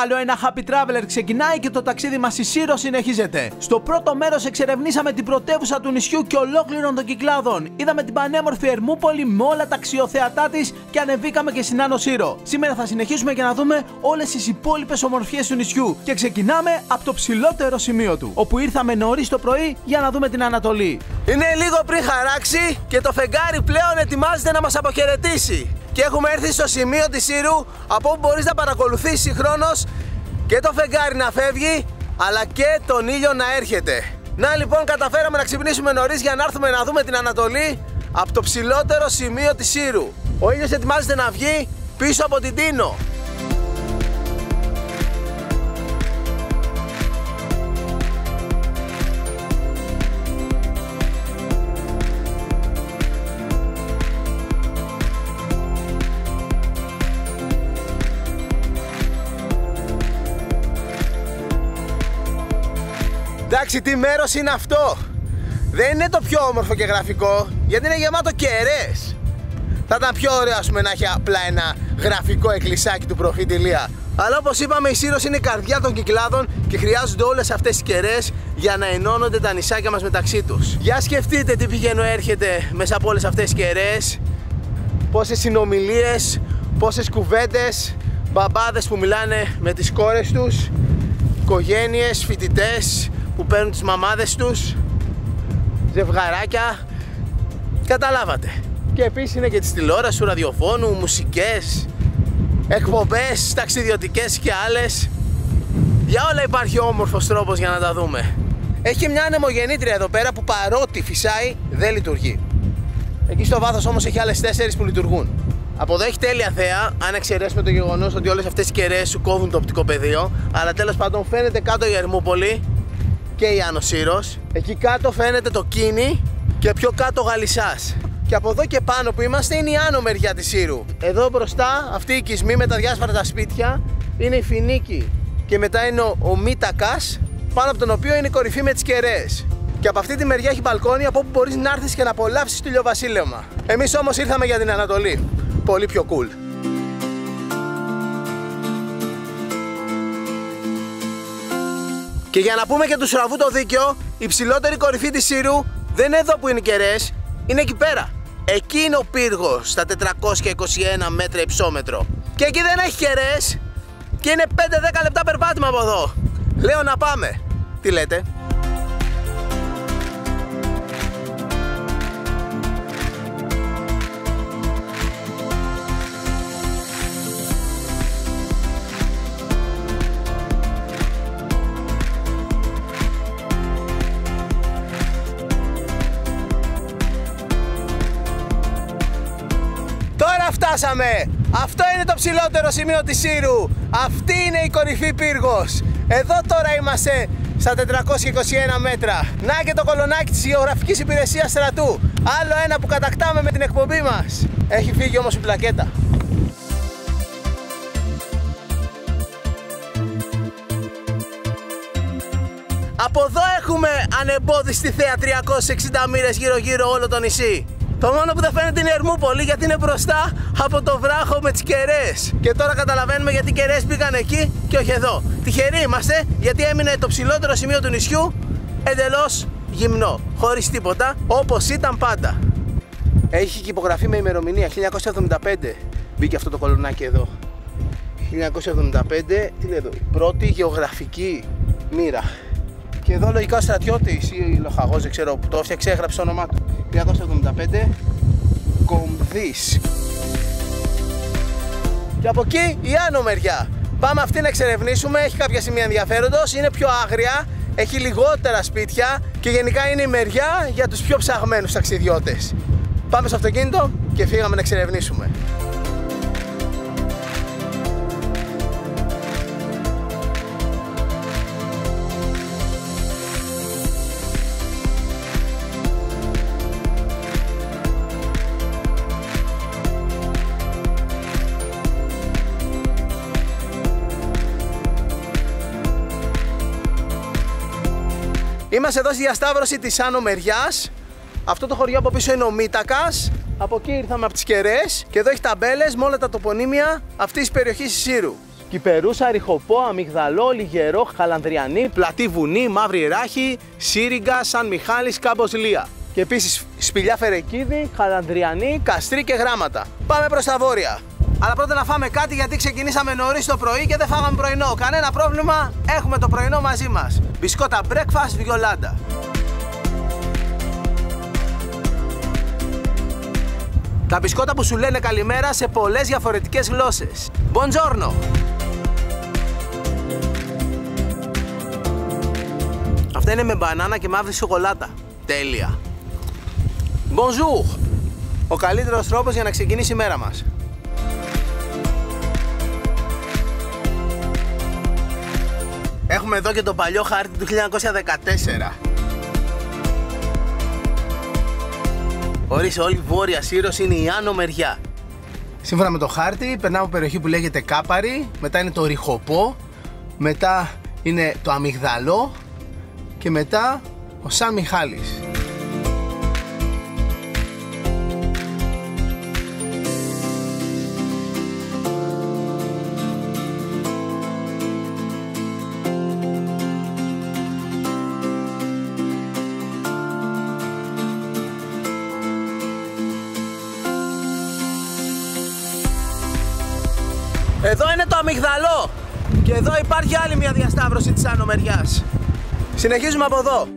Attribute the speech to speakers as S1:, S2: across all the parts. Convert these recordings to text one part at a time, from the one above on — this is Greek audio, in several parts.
S1: Άλλο ένα Happy Traveler ξεκινάει και το ταξίδι μας στη Σύρο συνεχίζεται. Στο πρώτο μέρος εξερευνήσαμε την πρωτεύουσα του νησιού και ολόκληρων των Κυκλάδων. Είδαμε την πανέμορφη Ερμούπολη με όλα τα αξιοθεατά της και ανεβήκαμε και στην Άνω Σύρο. Σήμερα θα συνεχίσουμε και να δούμε όλες τις υπόλοιπες ομορφιές του νησιού. Και ξεκινάμε από το ψηλότερο σημείο του, όπου ήρθαμε νωρίς το πρωί για να δούμε την Ανατολή.
S2: Είναι λίγο πριν χαράξει και το φεγγάρι πλέον ετοιμάζεται να μας αποχαιρετήσει. Και έχουμε έρθει στο σημείο της Σύρου, από όπου μπορείς να παρακολουθήσεις συγχρόνως και το φεγγάρι να φεύγει, αλλά και τον ήλιο να έρχεται. Να λοιπόν, καταφέραμε να ξυπνήσουμε νωρίς για να έρθουμε να δούμε την Ανατολή από το ψηλότερο σημείο της Σύρου. Ο ήλιος ετοιμάζεται να βγει πίσω από την Τίνο. Εντάξει, τι μέρος είναι αυτό? Δεν είναι το πιο όμορφο και γραφικό, γιατί είναι γεμάτο κεραίες. Θα ήταν πιο ωραίο, ας πούμε, να έχει απλά ένα γραφικό εκκλησάκι του προφήτη Ηλία. Αλλά όπως είπαμε, η Σύρος είναι η καρδιά των Κυκλάδων και χρειάζονται όλες αυτές τις κεραίες για να ενώνονται τα νησάκια μας μεταξύ τους. Για σκεφτείτε τι πηγαίνω έρχεται μέσα από όλες αυτές τις κεραίες. Πόσες συνομιλίες, πόσες κουβέντες, μπαμπάδες που μιλάνε με τις κόρες τους, οικογένειες, φοιτητές που παίρνουν τις μαμάδες τους, ζευγαράκια, καταλάβατε. Και επίσης είναι και της τηλεόρασης, του ραδιοφώνου, μουσικές, εκπομπές, ταξιδιωτικές και άλλες. Για όλα υπάρχει όμορφος τρόπος για να τα δούμε. Έχει και μια ανεμογεννήτρια εδώ πέρα που παρότι φυσάει δεν λειτουργεί. Εκεί στο βάθος όμως έχει άλλες 4 που λειτουργούν. Από εδώ έχει τέλεια θέα, αν εξαιρέσουμε το γεγονός ότι όλες αυτές οι κεραίες σου κόβουν το οπτικό πεδίο. Αλλά τέλος πάντων φαίνεται κάτω η Ερμούπολη και η Άνω Σύρος. Εκεί κάτω φαίνεται το Κίνι και πιο κάτω Γαλισσάς. Και από εδώ και πάνω που είμαστε είναι η άνω μεριά της Σύρου. Εδώ μπροστά, αυτή η οικισμή με τα διάσπαρτα σπίτια είναι η Φινίκη. Και μετά είναι ο Μήτακας, πάνω από τον οποίο είναι η κορυφή με τις κεραίες. Και από αυτή τη μεριά έχει μπαλκόνι από όπου μπορείς να έρθεις και να απολαύσεις το ηλιοβασίλευμα. Εμείς όμως ήρθαμε για την Ανατολή. Πολύ πιο cool. Και για να πούμε και του Σουραβού το δίκαιο, η ψηλότερη κορυφή της Σύρου δεν είναι εδώ που είναι οι κεραίες, είναι εκεί πέρα. Εκεί είναι ο πύργος στα 421 μέτρα υψόμετρο. Και εκεί δεν έχει κεραίες και είναι 5-10 λεπτά περπάτημα από εδώ. Λέω να πάμε. Τι λέτε? Φτάσαμε! Αυτό είναι το ψηλότερο σημείο της Σύρου. Αυτή είναι η κορυφή πύργος. Εδώ τώρα είμαστε στα 421 μέτρα. Να και το κολονάκι της Γεωγραφικής Υπηρεσίας Στρατού. Άλλο ένα που κατακτάμε με την εκπομπή μας. Έχει φύγει όμως η πλακέτα. Από εδώ έχουμε ανεμπόδιστη θέα 360 μοίρες γύρω-γύρω όλο το νησί. Το μόνο που δεν φαίνεται είναι η Ερμούπολη, γιατί είναι μπροστά από το βράχο με τις κεραίες. Και τώρα καταλαβαίνουμε γιατί οι κεραίες πήγαν εκεί και όχι εδώ. Τυχεροί είμαστε, γιατί έμεινε το ψηλότερο σημείο του νησιού εντελώς γυμνό, χωρίς τίποτα, όπως ήταν πάντα. Έχει και υπογραφή με ημερομηνία 1975. Μπήκε αυτό το κολονάκι εδώ. 1975, τι λέει εδώ, η πρώτη γεωγραφική μοίρα. Και εδώ λογικά ο στρατιώτης ή λοχαγός, δεν ξέρω, που το έφτιαξε, έγραψε το όνομά του. 1975, Κομδής. Και από εκεί η άνω μεριά. Πάμε αυτή να εξερευνήσουμε, έχει κάποια σημεία ενδιαφέροντος, είναι πιο άγρια, έχει λιγότερα σπίτια και γενικά είναι η μεριά για τους πιο ψαγμένους ταξιδιώτες. Πάμε στο αυτοκίνητο και φύγαμε να εξερευνήσουμε. Είμαστε εδώ στη διασταύρωση της άνω μεριάς. Αυτό το χωριό από πίσω είναι ο Μήτακας. Από εκεί ήρθαμε από τις κεραίες και εδώ έχει ταμπέλες με όλα τα τοπονύμια αυτής της περιοχής της Σύρου. Κυπερούσα, Ριχοπό, Αμυγδαλό, Λιγερό, Χαλανδριανή, Πλατή Βουνή, Μαύρη Ράχη, Σύριγγα, Σαν Μιχάλης, Κάμπος Λία. Και επίσης Σπηλιά Φερεκίδη, Χαλανδριανή, Καστρί και Γράμματα. Πάμε προς τα βόρεια. Αλλά πρώτα να φάμε κάτι, γιατί ξεκινήσαμε νωρίς το πρωί και δεν φάγαμε πρωινό. Κανένα πρόβλημα, έχουμε το πρωινό μαζί μας. Μπισκότα breakfast Βιολάντα. Τα μπισκότα που σου λένε καλημέρα σε πολλές διαφορετικές γλώσσες. Buongiorno. Αυτά είναι με μπανάνα και μαύρη σοκολάτα. Τέλεια. Bonjour. Ο καλύτερος τρόπος για να ξεκινήσει η μέρα μας. Έχουμε εδώ και το παλιό χάρτη του 1914. Ορίστε, όλη η Βόρεια Σύρος είναι η άνω μεριά. Σύμφωνα με το χάρτη, περνάμε από περιοχή που λέγεται Κάπαρη, μετά είναι το Ριχοπό, μετά είναι το Αμυγδαλό και μετά ο Σαν Μιχάλης. Εδώ είναι το Αμυγδαλό και εδώ υπάρχει άλλη μια διασταύρωση της άνω μεριάς. Συνεχίζουμε από εδώ.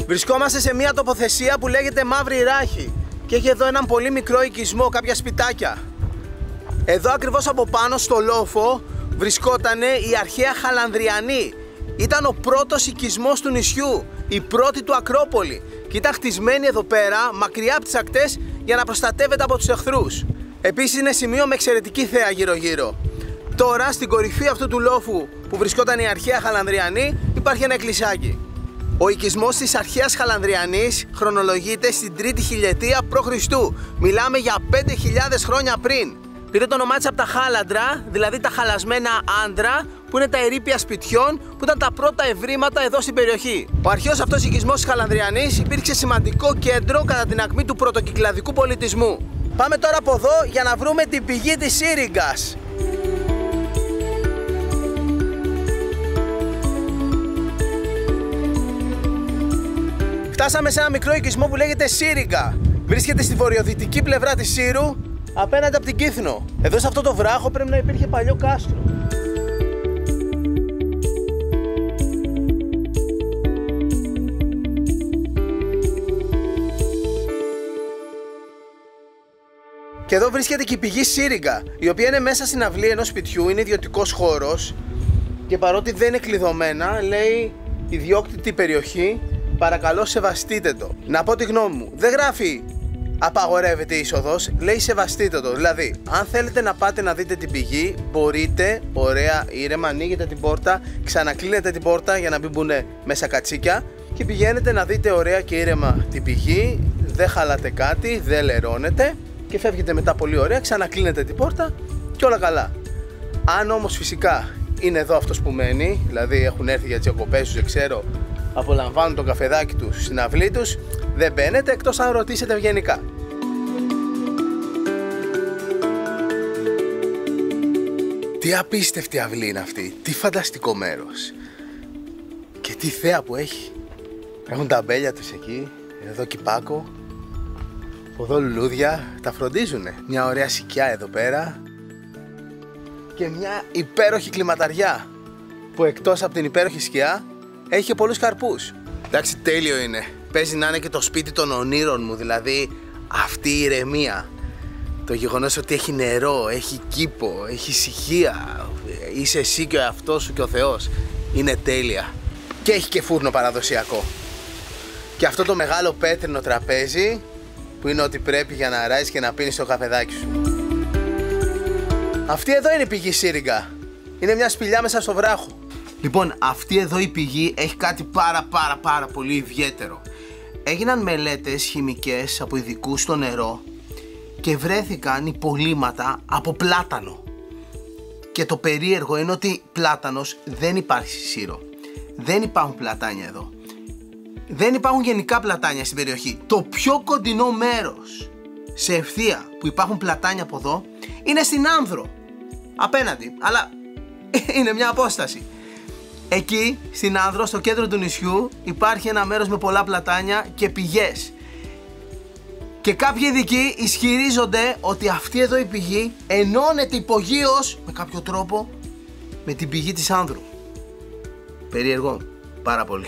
S2: Βρισκόμαστε σε μια τοποθεσία που λέγεται Μαύρη Ράχη και έχει εδώ έναν πολύ μικρό οικισμό, κάποια σπιτάκια. Εδώ ακριβώς από πάνω στο λόφο βρισκότανε η αρχαία Χαλανδριανή. Ήταν ο πρώτος οικισμός του νησιού, η πρώτη του Ακρόπολη, και ήταν χτισμένη εδώ πέρα μακριά από τις ακτές για να προστατεύεται από τους εχθρούς. Επίσης είναι σημείο με εξαιρετική θέα γύρω-γύρω. Τώρα στην κορυφή αυτού του λόφου που βρισκόταν η αρχαία Χαλανδριανή υπάρχει ένα εκκλησάκι. Ο οικισμός της αρχαίας Χαλανδριανής χρονολογείται στην 3η χιλιετία π.Χ. Μιλάμε για 5.000 χρόνια πριν. Πήρε το όνομά της από τα χάλαντρα, δηλαδή τα χαλασμένα άντρα, που είναι τα ερείπια σπιτιών που ήταν τα πρώτα ευρήματα εδώ στην περιοχή. Ο αρχαίος αυτός οικισμός της Χαλανδριανής υπήρξε σημαντικό κέντρο κατά την ακμή του πρωτοκυκλαδικού πολιτισμού. Πάμε τώρα από εδώ για να βρούμε την πηγή της Σύριγγας. Φτάσαμε σε ένα μικρό οικισμό που λέγεται Σύριγγα. Βρίσκεται στη βορειοδυτική πλευρά της Σύρου, απέναντι από την Κύθνο. Εδώ σε αυτό το βράχο πρέπει να υπήρχε παλιό κάστρο. Και εδώ βρίσκεται και η πηγή Σύριγγα, η οποία είναι μέσα στην αυλή ενός σπιτιού, είναι ιδιωτικός χώρος και παρότι δεν είναι κλειδωμένα, λέει ιδιόκτητη περιοχή, παρακαλώ σεβαστείτε το. Να πω τη γνώμη μου, δεν γράφει απαγορεύεται η είσοδος, λέει σεβαστείτε το. Δηλαδή, αν θέλετε να πάτε να δείτε την πηγή, μπορείτε, ωραία, ήρεμα, ανοίγετε την πόρτα, ξανακλίνετε την πόρτα για να μην μπουν μέσα κατσίκια και πηγαίνετε να δείτε ωραία και ήρεμα την πηγή, δεν χαλάτε κάτι, δεν λερώνετε και φεύγετε μετά πολύ ωραία, ξανακλίνετε την πόρτα και όλα καλά. Αν όμως φυσικά είναι εδώ αυτός που μένει, δηλαδή έχουν έρθει για τις διακοπές τους, δεν ξέρω, απολαμβάνουν το καφεδάκι τους στην αυλή τους, δεν μπαίνετε εκτός αν ρωτήσετε ευγενικά. Τι απίστευτη αυλή είναι αυτή, τι φανταστικό μέρος και τι θέα που έχει. Έχουν τα αμπέλια τους εκεί, εδώ κυπάκο, εδώ λουλούδια, τα φροντίζουνε. Μια ωραία σικιά εδώ πέρα και μια υπέροχη κλιματαριά που εκτός από την υπέροχη σκιά έχει και πολλούς καρπούς. Εντάξει, τέλειο είναι. Παίζει να είναι και το σπίτι των ονείρων μου, δηλαδή αυτή η ηρεμία. Το γεγονός ότι έχει νερό, έχει κήπο, έχει ησυχία, είσαι εσύ και ο εαυτός σου και ο Θεός. Είναι τέλεια. Και έχει και φούρνο παραδοσιακό. Και αυτό το μεγάλο πέτρινο τραπέζι που είναι ό,τι πρέπει για να αράζεις και να πίνεις το καφεδάκι σου. Αυτή εδώ είναι η πηγή Σύριγγα. Είναι μια σπηλιά μέσα στο βράχο. Λοιπόν, αυτή εδώ η πηγή έχει κάτι πάρα πολύ ιδιαίτερο. Έγιναν μελέτες χημικές από ειδικούς στο νερό και βρέθηκαν υπολείμματα από πλάτανο. Και το περίεργο είναι ότι πλάτανος δεν υπάρχει στη Σύρο. Δεν υπάρχουν πλατάνια εδώ. Δεν υπάρχουν γενικά πλατάνια στην περιοχή. Το πιο κοντινό μέρος σε ευθεία που υπάρχουν πλατάνια από εδώ είναι στην Άνδρο. Απέναντι, αλλά είναι μια απόσταση. Εκεί στην Άνδρο, στο κέντρο του νησιού, υπάρχει ένα μέρος με πολλά πλατάνια και πηγές. Και κάποιοι ειδικοί ισχυρίζονται ότι αυτή εδώ η πηγή ενώνεται υπογείως με κάποιο τρόπο με την πηγή της Άνδρου. Περίεργο, πάρα πολύ.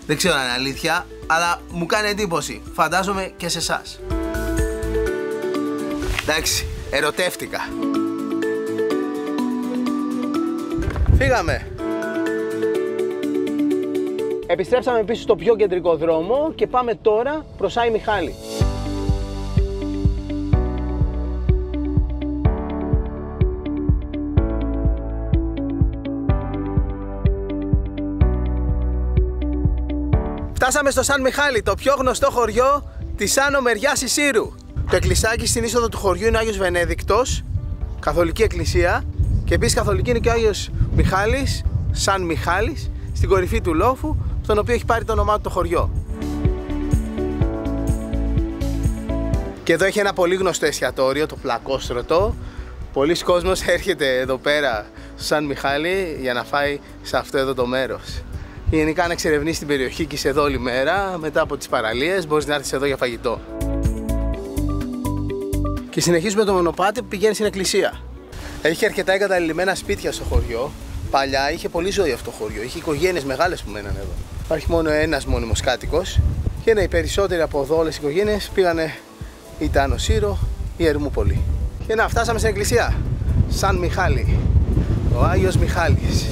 S2: Δεν ξέρω αν είναι αλήθεια, αλλά μου κάνει εντύπωση. Φαντάζομαι και σε εσάς. Εντάξει, ερωτεύτηκα. Φύγαμε. Επιστρέψαμε πίσω στο πιο κεντρικό δρόμο και πάμε τώρα προς Άη Μιχάλη. Φτάσαμε στο Σαν Μιχάλη, το πιο γνωστό χωριό της άνω μεριάς της Σύρου. Το εκκλησάκι στην είσοδο του χωριού είναι ο Άγιος Βενέδικτος, καθολική εκκλησία, και επίσης καθολική είναι και ο Άγιος Μιχάλης, Σαν Μιχάλης, στην κορυφή του λόφου, στον οποίο έχει πάρει το όνομά του το χωριό. Και εδώ έχει ένα πολύ γνωστό εστιατόριο, το Πλακόστρωτο. Πολλοί κόσμος έρχεται εδώ πέρα στο Σαν Μιχάλη για να φάει σε αυτό εδώ το μέρος. Γενικά, αν εξερευνείς την περιοχή και είσαι εδώ όλη μέρα, μετά από τις παραλίες, μπορείς να έρθεις εδώ για φαγητό. Και συνεχίζουμε το μονοπάτι που πηγαίνει στην εκκλησία. Έχει αρκετά εγκαταλειμμένα σπίτια στο χωριό. Παλιά είχε πολύ ζωή αυτό το χωριό. Είχε οικογένειες μεγάλες που μέναν εδώ. Υπάρχει μόνο ένας μόνιμος κάτοικος. Και οι περισσότεροι από εδώ όλες οι οικογένειες πήγανε είτε Άνω Σύρο ή Ερμούπολη. Και να, φτάσαμε στην εκκλησία. Σαν Μιχάλη. Ο Άγιος Μιχάλης.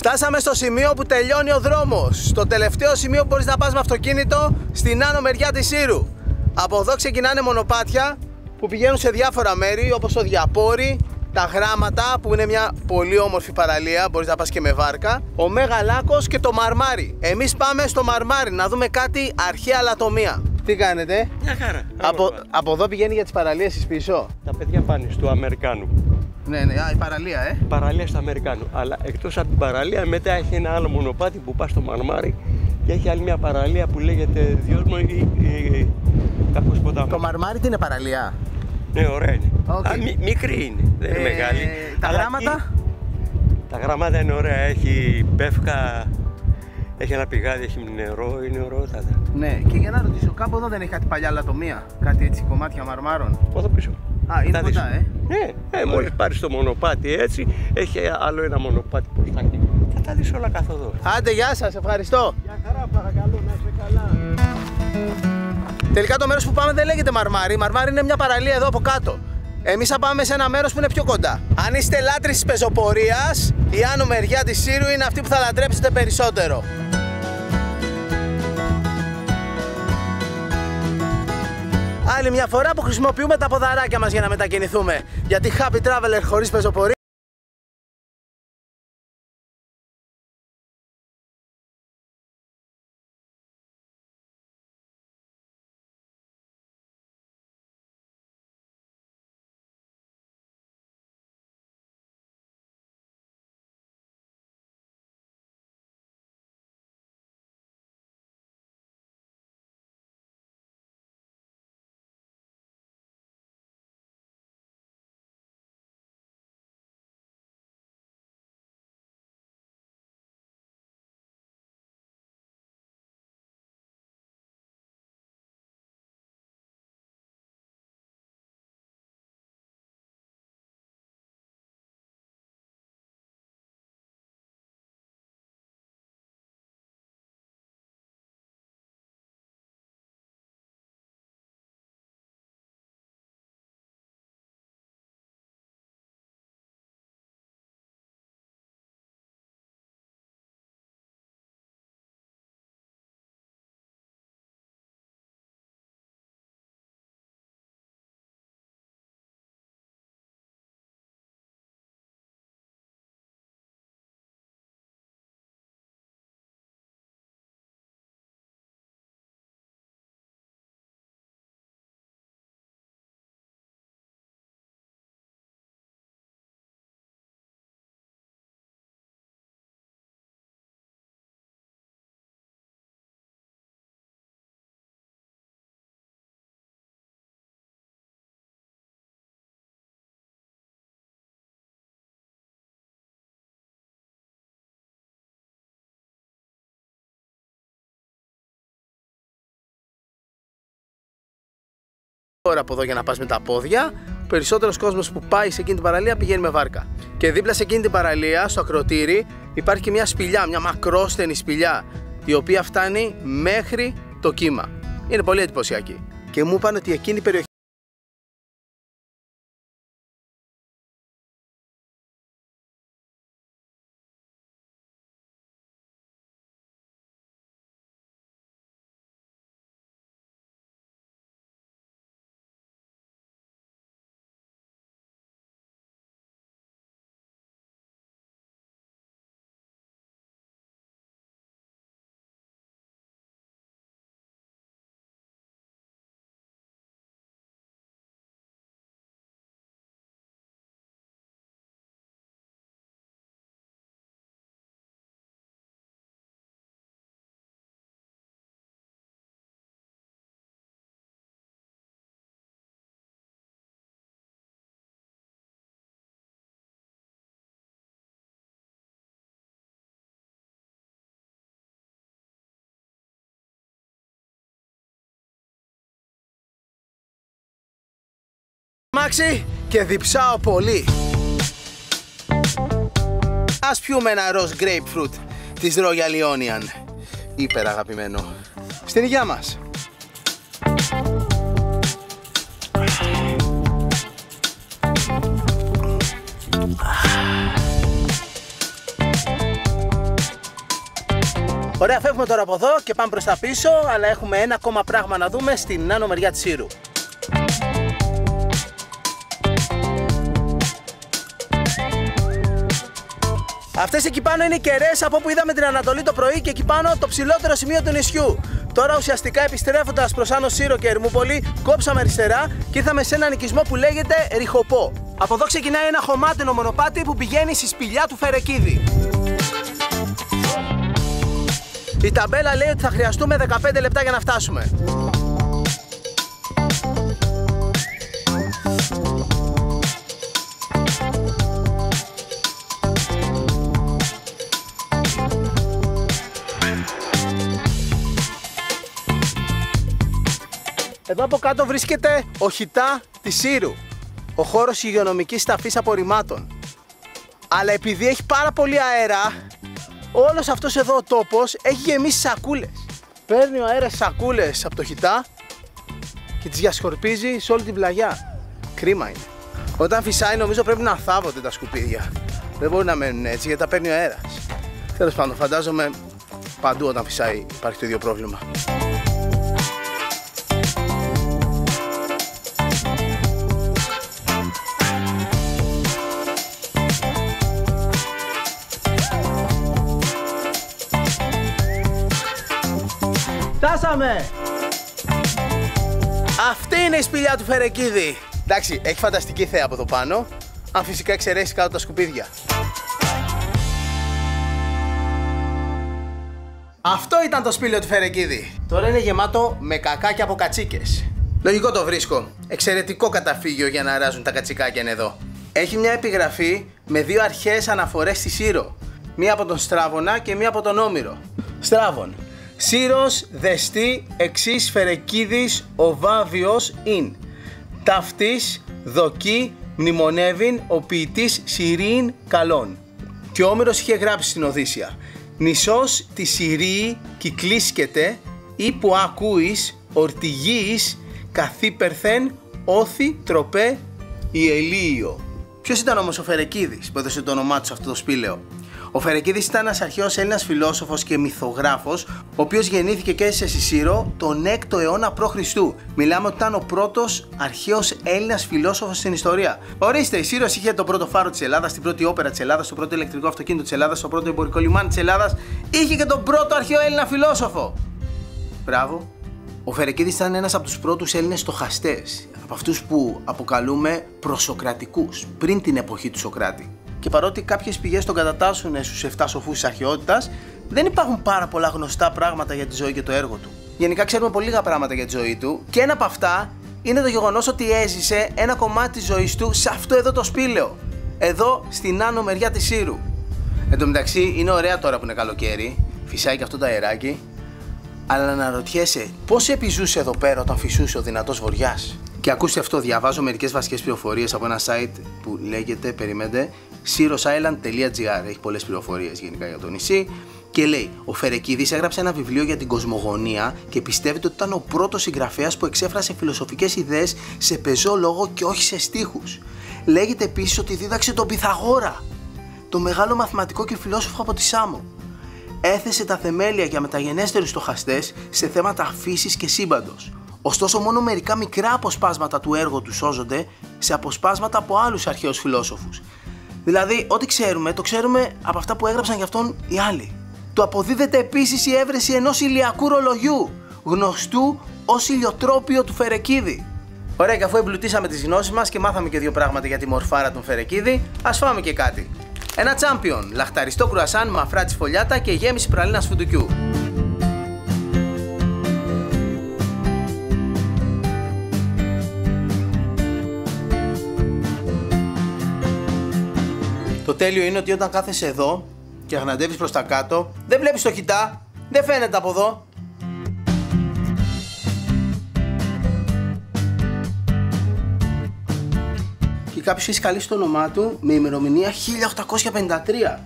S2: Φτάσαμε στο σημείο που τελειώνει ο δρόμος. Στο τελευταίο σημείο που μπορείς να πας με αυτοκίνητο στην άνω μεριά της Σύρου. Από εδώ ξεκινάνε μονοπάτια που πηγαίνουν σε διάφορα μέρη, όπως το Διαπόρι, τα Γράμματα που είναι μια πολύ όμορφη παραλία, μπορείς να πας και με βάρκα, ο Μέγαλάκος και το Μαρμάρι. Εμείς πάμε στο Μαρμάρι να δούμε κάτι αρχαία λατομεία. Τι κάνετε?
S3: Μια χαρά.
S2: Από εδώ πηγαίνει για τις παραλίες εις πίσω.
S3: Τα παιδιά πάνε στο Αμερικάνου.
S2: Ναι, η παραλία,
S3: Παραλία στο Αμερικάνου. Αλλά εκτός από την παραλία, μετά έχει ένα άλλο μονοπάτι που πας στο Μαρμάρι και έχει άλλη μια παραλία που λέγεται Διόσμο ή κάπως ποτάμι.
S2: Το Μαρμάρι τι είναι, παραλία?
S3: Ναι, ωραία είναι.
S2: Okay.
S3: Μικρή είναι, δεν είναι μεγάλη.
S2: Τα Γράμματα?
S3: Τα Γράμματα είναι ωραία, έχει πεύκα, έχει ένα πηγάδι, έχει νερό, είναι ωραιότατα.
S2: Ναι, και για να ρωτήσω, κάπου εδώ δεν έχει κάτι παλιά λατομεία, κάτι έτσι κομμάτια μαρμάρων?
S3: Εδώ πίσω.
S2: Α, είναι κοντά,
S3: Ναι, μόλις πάρεις το μονοπάτι έτσι, έχει άλλο ένα μονοπάτι προς τα εκεί. Θα τα δεις όλα καθοδό.
S2: Άντε, γεια σας, ευχαριστώ.
S3: Γεια χαρά, παρακαλώ, να είσαι καλά.
S2: Τελικά το μέρος που πάμε δεν λέγεται Μαρμάρι. Μαρμάρι είναι μια παραλία εδώ από κάτω. Εμείς θα πάμε σε ένα μέρος που είναι πιο κοντά. Αν είστε λάτρεις της πεζοπορίας, η άνω μεριά της Σύρου είναι αυτή που θα λατρέψετε περισσότερο. Άλλη μια φορά που χρησιμοποιούμε τα ποδαράκια μας για να μετακινηθούμε. Γιατί happy traveler χωρίς πεζοπορία ώρα από εδώ για να πας με τα πόδια. Ο περισσότερος κόσμος που πάει σε εκείνη την παραλία πηγαίνει με βάρκα. Και δίπλα σε εκείνη την παραλία, στο ακροτήρι, υπάρχει και μια σπηλιά, μια μακρόστενη σπηλιά, η οποία φτάνει μέχρι το κύμα. Είναι πολύ εντυπωσιακή. Και μου είπαν ότι εκείνη η περιοχή αμάξι και διψάω πολύ. Ας πιούμε ένα ροζ grapefruit της Royal Ionian. Υπερ αγαπημένο. Στην υγεία μας. Ωραία, φεύγουμε τώρα από εδώ και πάμε προς τα πίσω, αλλά έχουμε ένα ακόμα πράγμα να δούμε στην άνω μεριά της Σύρου. Αυτές εκεί πάνω είναι οι κερές από όπου είδαμε την Ανατολή το πρωί και εκεί πάνω το ψηλότερο σημείο του νησιού. Τώρα ουσιαστικά επιστρέφοντας προς Άνω Σύρο και Ερμούπολη, κόψαμε αριστερά και ήρθαμε σε έναν οικισμό που λέγεται Ριχοπό. Από εδώ ξεκινάει ένα χωμάτινο μονοπάτι που πηγαίνει στη σπηλιά του Φερεκίδη. Η ταμπέλα λέει ότι θα χρειαστούμε 15 λεπτά για να φτάσουμε. Εδώ από κάτω βρίσκεται ο Χιτά της Σύρου, ο χώρος υγειονομικής ταφής απορριμμάτων. Αλλά επειδή έχει πάρα πολύ αέρα, όλος αυτός εδώ ο τόπος έχει γεμίσει σακούλες. Παίρνει ο αέρας σακούλες από το Χιτά και τις διασκορπίζει σε όλη την πλαγιά. Κρίμα είναι. Όταν φυσάει νομίζω πρέπει να θάβονται τα σκουπίδια. Δεν μπορεί να μένουν έτσι γιατί τα παίρνει ο αέρας. Τέλος πάντων, φαντάζομαι παντού όταν φυσάει υπάρχει το ίδιο πρόβλημα. Φτάσαμε! Αυτή είναι η σπηλιά του Φερεκίδη. Εντάξει, έχει φανταστική θέα από εδώ πάνω, αν φυσικά εξαιρέσει κάτω τα σκουπίδια. Αυτό ήταν το σπήλαιο του Φερεκίδη. Τώρα είναι γεμάτο με κακάκια από κατσίκες. Λογικό το βρίσκω. Εξαιρετικό καταφύγιο για να αράζουν τα κατσικάκια είναι εδώ. Έχει μια επιγραφή με δύο αρχαίες αναφορές στη Σύρο. Μία από τον Στράβωνα και μία από τον Όμηρο. Στράβων. Σύρος, δεστή, εξής Φερεκίδης, ο Βάβιος ειν. Ταυτής, δοκή, μνημονεύειν, ο ποιητής Συρίην καλών. Και ο Όμηρος είχε γράψει στην Οδύσσεια. Νησός τη Συρίη κυκλίσκεται, ή που ακούεις, ορτιγίης, καθύπερθεν, όθη, τροπέ, ιελίιο. Ποιος ήταν όμως ο Φερεκίδης που έδωσε το όνομά του σε αυτό το σπήλαιο? Ο Φερεκίδης ήταν ένας αρχαίος Έλληνας φιλόσοφος και μυθογράφος, ο οποίος γεννήθηκε και έζησε στη Σύρο τον 6ο αιώνα π.Χ. Μιλάμε ότι ήταν ο πρώτος αρχαίος Έλληνας φιλόσοφος στην ιστορία. Ορίστε, η Σύρος είχε το πρώτο φάρο της Ελλάδας, την πρώτη όπερα της Ελλάδας, το πρώτο ηλεκτρικό αυτοκίνητο της Ελλάδας, το πρώτο εμπορικό λιμάνι της Ελλάδας. Είχε και τον πρώτο αρχαίο Έλληνα φιλόσοφο. Μπράβο. Ο Φερεκίδης ήταν ένας από τους πρώτους Έλληνες στοχαστές, από αυτούς που αποκαλούμε προσοκρατικούς, πριν την εποχή του Σοκράτη. Και παρότι κάποιες πηγές τον κατατάσσουν στους 7 σοφούς της αρχαιότητας, δεν υπάρχουν πάρα πολλά γνωστά πράγματα για τη ζωή και το έργο του. Γενικά ξέρουμε πολύ λίγα πράγματα για τη ζωή του και ένα από αυτά είναι το γεγονός ότι έζησε ένα κομμάτι της ζωής του σε αυτό εδώ το σπήλαιο. Εδώ στην άνω μεριά της Σύρου. Εν τω μεταξύ είναι ωραία τώρα που είναι καλοκαίρι, φυσάει και αυτό το αεράκι. Αλλά να αναρωτιέσαι πώς επιζούσε εδώ πέρα όταν φυσούσε ο δυνατός βοριάς. Και ακούστε αυτό, διαβάζω μερικές βασικές πληροφορίες από ένα site που λέγεται, περιμένετε, sirosisland.gr. Έχει πολλές πληροφορίες γενικά για το νησί. Και λέει, ο Φερεκίδης έγραψε ένα βιβλίο για την κοσμογονία και πιστεύετε ότι ήταν ο πρώτος συγγραφέας που εξέφρασε φιλοσοφικές ιδέες σε πεζό λόγο και όχι σε στίχους. Λέγεται επίσης ότι δίδαξε τον Πυθαγόρα, το μεγάλο μαθηματικό και φιλόσοφο από τη Σάμο. Έθεσε τα θεμέλια για μεταγενέστερους στοχαστές σε θέματα φύσης και σύμπαντος. Ωστόσο, μόνο μερικά μικρά αποσπάσματα του έργου του σώζονται σε αποσπάσματα από άλλους αρχαίους φιλόσοφους. Δηλαδή, ό,τι ξέρουμε, το ξέρουμε από αυτά που έγραψαν γι' αυτόν οι άλλοι. Του αποδίδεται επίσης η έβρεση ενός ηλιακού ρολογιού, γνωστού ως ηλιοτρόπιο του Φερεκίδη. Ωραία, και αφού εμπλουτίσαμε τις γνώσεις μας και μάθαμε και δύο πράγματα για τη μορφάρα του Φερεκίδη, ας φάμε και κάτι. Ένα τσάμπιον, λαχταριστό κρουασάν με αφρά της φωλιάτα και γέμιση πραλίνας φουντουκιού. Το τέλειο είναι ότι όταν κάθεσαι εδώ και αγναντεύεις προς τα κάτω, δεν βλέπεις το χιτά, δεν φαίνεται από εδώ. Και κάποιος έχει σκαλίσει το όνομά του με ημερομηνία 1853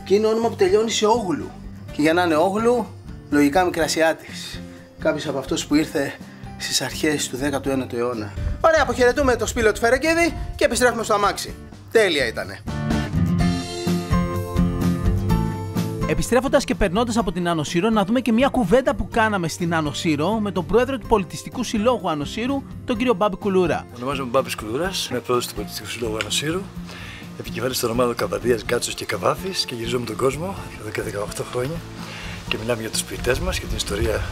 S2: και είναι όνομα που τελειώνει σε Όγλου. Και για να είναι Όγλου, λογικά Μικρασιάτης. Κάποιος από αυτούς που ήρθε στις αρχές του 19ου αιώνα. Ωραία, αποχαιρετούμε το σπήλαιο του Φερεκίδη και επιστρέφουμε στο αμάξι. Τέλεια ήτανε.
S1: Επιστρέφοντας και περνώντας από την Άνω Σύρο, να δούμε και μια κουβέντα που κάναμε στην Άνω Σύρο με τον πρόεδρο του Πολιτιστικού Συλλόγου Άνω Σύρου, τον κύριο Μπάμπη Κουλούρα.
S4: Ονομάζομαι Μπάμπης Κουλούρας, είμαι πρόεδρος του Πολιτιστικού Συλλόγου Άνω Σύρου, επικεφαλής των ομάδων Καβαδίας, Γκάτσος και Καβάφης και γυρίζω με τον κόσμο εδώ και 18 χρόνια και μιλάμε για τους ποιητές μας και την ιστορία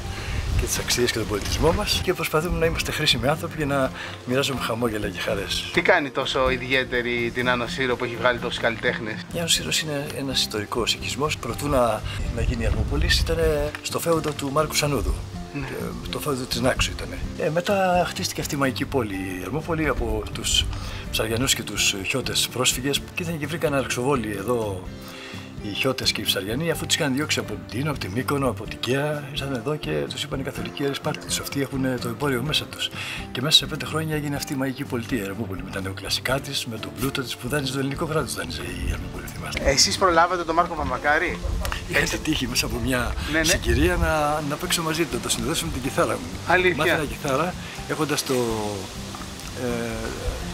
S4: και τις αξίες και τον πολιτισμό μας και προσπαθούμε να είμαστε χρήσιμοι άνθρωποι για να μοιράζουμε χαμόγελα και χαρές.
S2: Τι κάνει τόσο ιδιαίτερη την Άνω Σύρο που έχει βγάλει τόσους καλλιτέχνες?
S4: Η Άνω Σύρος είναι ένας ιστορικός οικισμός. Προτού να γίνει η Ερμούπολης ήταν στο φέουδο του Μάρκου Σανούδου. Το φέουδο της Νάξου ήταν. Μετά χτίστηκε αυτή η μαγική πόλη, η Ερμούπολη, από τους Ψαριανούς και τους Χιώτες πρόσφυγες και ήρθαν και βρήκαν αρξοβόλοι εδώ. Οι Χιώτες και οι Ψαριανοί, αφού τους είχαν διώξει από την Τίνο, από τη Μύκονο, από την Καία, ήρθαν εδώ και τους είπαν οι Καθολικοί έρες πάρτε τους. Αυτοί έχουν το εμπόριο μέσα τους. Και μέσα σε 5 χρόνια έγινε αυτή η μαγική πολιτεία, η Ερμούπολη, με τα νεοκλασικά της, με τον πλούτο της που δάνειζε το ελληνικό κράτος, δάνειζε η Ερμούπολη, θυμάστε.
S2: Εσείς προλάβατε τον Μάρκο Παπαμακάρη?
S4: Είχα την τύχη μέσα από μια συγκυρία να παίξω μαζί του, να το συνδέσω με την κιθάρα μου.
S2: Αλήθεια?
S4: Μάθαινα κιθάρα έχοντας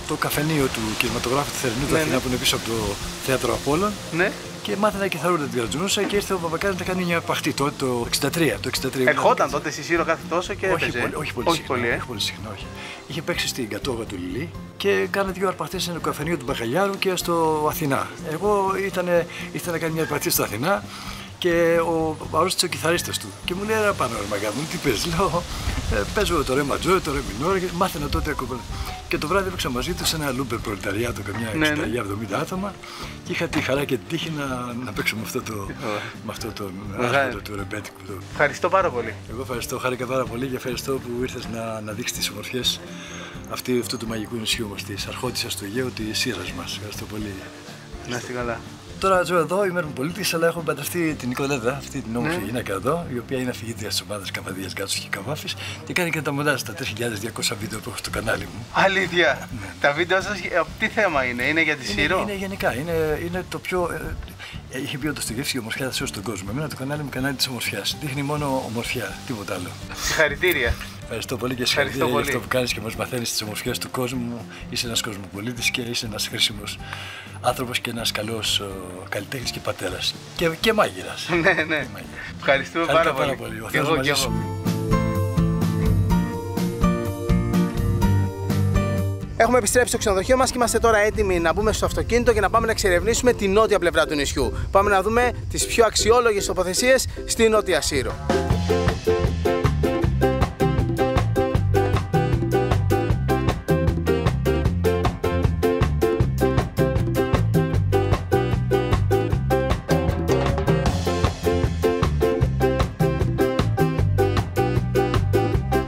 S4: το καφενείο του κινηματογράφου του Θερινού του Αθηνά που είναι πίσω από το θέατρο Απόλλων. Ναι. Και μάθαινα κιθαρούλα την κρατζουνούσα και ήρθε ο Παπακάρης να κάνει μια παχτή το 63.
S2: Ερχόταν τότε στη Σύρο κάθε τόσο και έπαιζε?
S4: Όχι πολύ συχνά. Όχι. Είχε παίξει στην Κατόγα του Λιλί και κάνα 2 αρπαχτές στο καφενείο του Μπακαλιάρου και στο Αθηνά. Εγώ ήρθα να κάνει μια αρπαχτή στο Αθηνά και αρρώστησε ο κιθαρίστας του και μου λέει ρε πάνω ρε μαγά μου, τι παίζεις? Λέω παίζω το ρε ματζόρ, το ρε μινόρ και μάθαινα τότε ακόμα. Και το βράδυ έπαιξα μαζί του σε ένα λούμπερ προλεταριάτο, καμιά 60-70 άτομα και είχα τη χαρά και την τύχη να παίξω με αυτό το άσπρο του ρεμπέτικου.
S2: Ευχαριστώ πάρα πολύ.
S4: Εγώ ευχαριστώ, χάρηκα πάρα πολύ και ευχαριστώ που ήρθες να δείξεις τις ομορφιές αυτού του μαγικού νησιού μας, της αρχόντισσας του Αιγαίου, της Σύρας μας. Ευχαριστώ πολύ.
S2: Να είστε καλά.
S4: Τώρα ζω εδώ, είμαι Ερμοπολίτης, αλλά έχω παντρευτεί την Νικολέδα, αυτή την όμορφη γυναίκα εδώ, η οποία είναι αφηγήτρια της ομάδας Καβαδίας, Γκάτσος και Καβάφης και κάνει και τα μοντάζ στα 3.200 βίντεο που έχω στο κανάλι μου.
S2: Αλήθεια! Τα βίντεο σας, τι θέμα είναι για τη Σύρο?
S4: Είναι γενικά, είναι το πιο. Είχε πει ο Ντοστογεύσκης η ομορφιά θα σώσει τον κόσμο. Εμένα το κανάλι μου κανάλι της ομορφιάς. Δείχνει μόνο ομορφιά, τίποτα άλλο.
S2: Συγχαρητήρια!
S4: Ευχαριστώ πολύ και συγχαρητήρια για αυτό που κάνεις και μας μαθαίνεις τις ομορφιές του κόσμου. Είσαι ένας κοσμοπολίτης και είσαι ένας χρήσιμος άνθρωπος και ένας καλός καλλιτέχνης και πατέρας. Και μάγειρας.
S2: Ναι. Ευχαριστούμε πάρα πολύ.
S4: Και εγώ και εγώ.
S2: Έχουμε επιστρέψει στο ξενοδοχείο μας και είμαστε τώρα έτοιμοι να μπούμε στο αυτοκίνητο και να πάμε να εξερευνήσουμε τη νότια πλευρά του νησιού. Πάμε να δούμε τις πιο αξιόλογες τοποθεσίες στη Νότια Σύρο.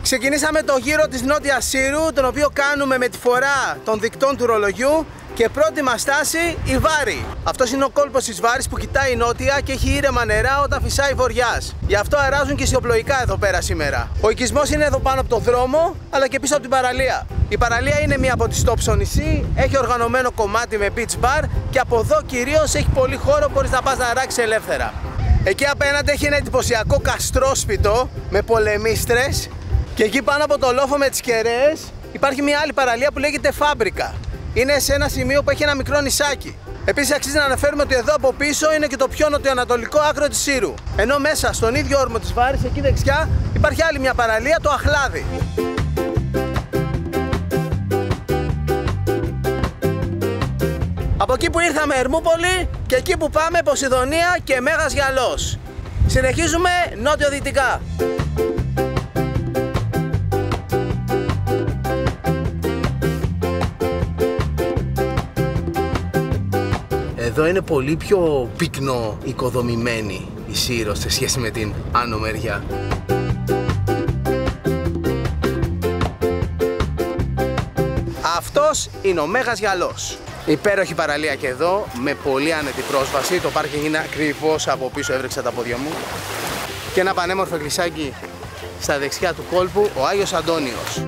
S2: Ξεκινήσαμε το γύρο της Νότιας Σύρου, τον οποίο κάνουμε με τη φορά των δικτών του ρολογιού και πρώτη μας στάση η Βάρη. Αυτός είναι ο κόλπος της Βάρης που κοιτάει νότια και έχει ήρεμα νερά όταν φυσάει βοριάς. Γι' αυτό αράζουν και σιωπλοϊκά εδώ πέρα σήμερα. Ο οικισμός είναι εδώ πάνω από το δρόμο, αλλά και πίσω από την παραλία. Η παραλία είναι μία από τις top στο νησί, έχει οργανωμένο κομμάτι με beach bar και από εδώ κυρίως έχει πολύ χώρο, μπορείς να πας να ράξεις ελεύθερα. Εκεί απέναντι έχει ένα εντυπωσιακό καστρόσπιτο με πολεμίστρες και εκεί πάνω από το λόφο με τις κεραίες υπάρχει μια άλλη παραλία που λέγεται Φάμπρικα. Είναι σε ένα σημείο που έχει ένα μικρό νησάκι. Επίσης αξίζει να αναφέρουμε ότι εδώ από πίσω είναι και το πιο νοτιοανατολικό άκρο της Σύρου. Ενώ μέσα στον ίδιο όρμο της Βάρης, εκεί δεξιά, υπάρχει άλλη μια παραλία, το Αχλάδι. Από εκεί που ήρθαμε Ερμούπολη και εκεί που πάμε Ποσειδονία και Μέγας Γιαλός. Συνεχίζουμε νότιο-δυτικά. Εδώ είναι πολύ πιο πυκνό οικοδομημένη η Σύρος σε σχέση με την άνω μεριά. Αυτός είναι ο Μέγας Γιαλός. Υπέροχη παραλία και εδώ, με πολύ άνετη πρόσβαση. Το πάρκινγκ είναι ακριβώς από πίσω, έβρεξα τα πόδια μου. Και ένα πανέμορφο εκκλησάκι στα δεξιά του κόλπου, ο Άγιος Αντώνιος.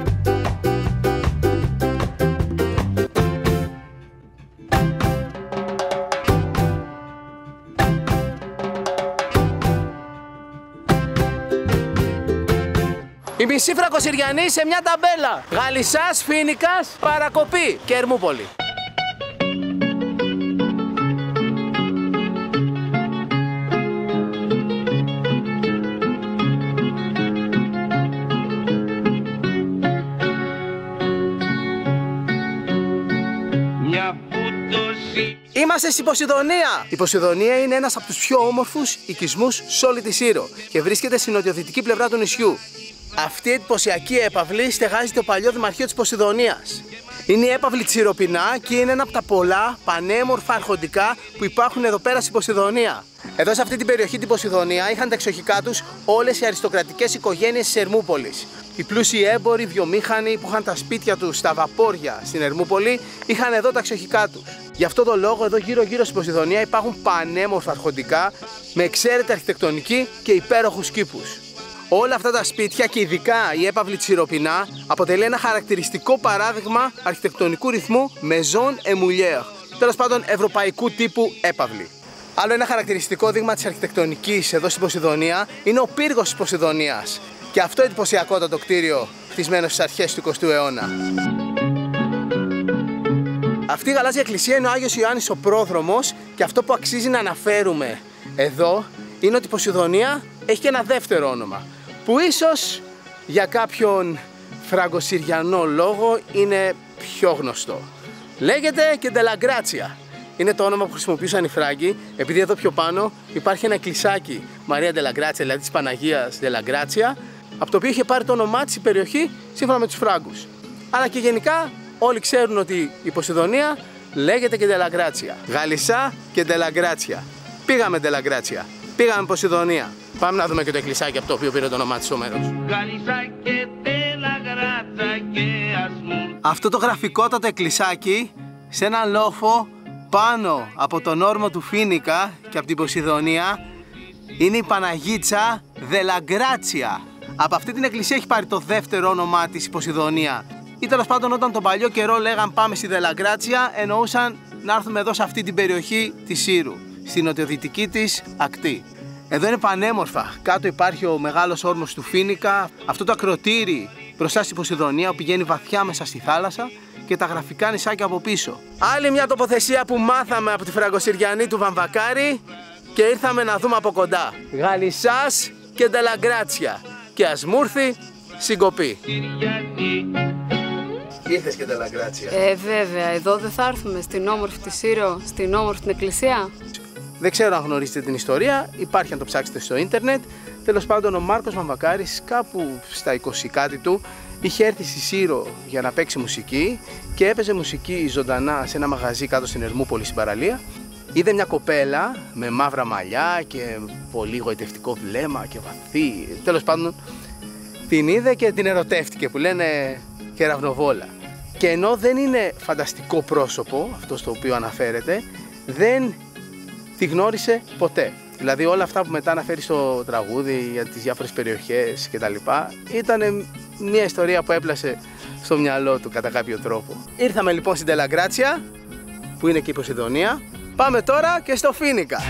S2: Η μισή Φραγκοσυριανή σε μια ταμπέλα. Γαλισσάς, Φοίνικας, Παρακοπή και Ερμούπολη. Είμαστε στην Ποσειδονία! Η Ποσειδονία είναι ένας από τους πιο όμορφους οικισμούς σε όλη τη Σύρο και βρίσκεται στην νοτιοδυτική πλευρά του νησιού. Αυτή η εντυπωσιακή έπαυλη στεγάζεται το παλιό δημαρχείο της Ποσειδονίας. Είναι η έπαυλη Τσιροπινά και είναι ένα από τα πολλά πανέμορφα αρχοντικά που υπάρχουν εδώ πέρα στην Ποσειδονία. Εδώ σε αυτή την περιοχή την Ποσειδονία είχαν τα εξοχικά τους όλες οι αριστοκρατικές οικογένειες της Ερμούπολης. Οι πλούσιοι έμποροι, βιομήχανοι που είχαν τα σπίτια τους στα βαπόρια στην Ερμούπολη είχαν εδώ τα εξοχικά τους. Γι' αυτό το λόγο εδώ γύρω-γύρω στην Ποσειδονία υπάρχουν πανέμορφα αρχοντικά με εξαίρετη αρχιτεκτονική και υπέροχους κήπους. Όλα αυτά τα σπίτια και ειδικά η έπαυλη Τσιροπινά αποτελεί ένα χαρακτηριστικό παράδειγμα αρχιτεκτονικού ρυθμού maison et meulière, τέλος πάντων ευρωπαϊκού τύπου έπαυλη. Άλλο ένα χαρακτηριστικό δείγμα της αρχιτεκτονικής εδώ στην Ποσειδονία είναι ο πύργος της Ποσειδονίας και αυτό εντυπωσιακότατο κτίριο χτισμένο στις αρχές του 20ου αιώνα. Αυτή η γαλάζια εκκλησία είναι ο Άγιος Ιωάννης ο Πρόδρομος και αυτό που αξίζει να αναφέρουμε εδώ είναι ότι η Ποσειδονία έχει και ένα δεύτερο όνομα που ίσως για κάποιον φραγκοσυριανό λόγο είναι πιο γνωστό. Λέγεται και Ντελαγκράτσια. Είναι το όνομα που χρησιμοποιούσαν οι Φράγκοι επειδή εδώ πιο πάνω υπάρχει ένα εκκλησάκι Μαρία Ντελαγκράτσια, δηλαδή της Παναγίας Ντελαγκράτσια, από το οποίο είχε πάρει το όνομά της η περιοχή σύμφωνα με τους Φράγκους. Αλλά και γενικά όλοι ξέρουν ότι η Ποσειδονία λέγεται και Ντελαγκράτσια. Γαλισσά και Ντελαγκράτσια. Πήγαμε Ντελαγκράτσια. Πήγαμε Ποσειδονία. Πάμε να δούμε και το εκκλησάκι από το οποίο πήρε το όνομά της ο μέρος. Αυτό το γραφικότατο εκκλησάκι σε ένα λόφο πάνω από τον όρμο του Φοίνικα και από την Ποσειδονία είναι η Παναγίτσα Ντελαγκράτσια. Από αυτή την εκκλησία έχει πάρει το δεύτερο όνομά της η Ποσειδονία. Ή τέλος πάντων όταν τον παλιό καιρό λέγαν πάμε στη Ντελαγκράτσια εννοούσαν να έρθουμε εδώ σε αυτή την περιοχή της Σύρου, στην νοτιοδυτική της ακτή. Εδώ είναι πανέμορφα. Κάτω υπάρχει ο μεγάλος όρμος του Φοίνικα, αυτό το ακροτήρι μπροστά στη Ποσειδονία που πηγαίνει βαθιά μέσα στη θάλασσα και τα γραφικά νησάκια από πίσω. Άλλη μια τοποθεσία που μάθαμε από τη Φραγκοσυριανή του Βαμβακάρη και ήρθαμε να δούμε από κοντά. Γαλισσάς και Ντελαγκράτσια. Και ας μου έρθει συγκοπή. Ήρθες και Ντελαγκράτσια.
S5: Βέβαια, εδώ δεν θα έρθουμε στην όμορφη τη Σύρο, στην όμορφη την εκκλησία.
S2: Δεν ξέρω αν γνωρίζετε την ιστορία, υπάρχει αν το ψάξετε στο ίντερνετ. Τέλος πάντων, ο Μάρκος Βαμβακάρης κάπου στα 20 κάτι του είχε έρθει στη Σύρο για να παίξει μουσική και έπαιζε μουσική ζωντανά σε ένα μαγαζί κάτω στην Ερμούπολη στην παραλία. Είδε μια κοπέλα με μαύρα μαλλιά και πολύ γοητευτικό βλέμμα και βαθύ. Τέλος πάντων, την είδε και την ερωτεύτηκε που λένε κεραυνοβόλα. Και ενώ δεν είναι φανταστικό πρόσωπο, αυτό στο οποίο αναφέρεται, δεν τη γνώρισε ποτέ. Δηλαδή όλα αυτά που μετά αναφέρει στο τραγούδι για τις διάφορες περιοχές κτλ. Ήταν μια ιστορία που έπλασε στο μυαλό του κατά κάποιο τρόπο. Ήρθαμε λοιπόν στην Τελαγκράτσια, που είναι και η Ποσειδονία. Πάμε τώρα και στο Φοίνικα.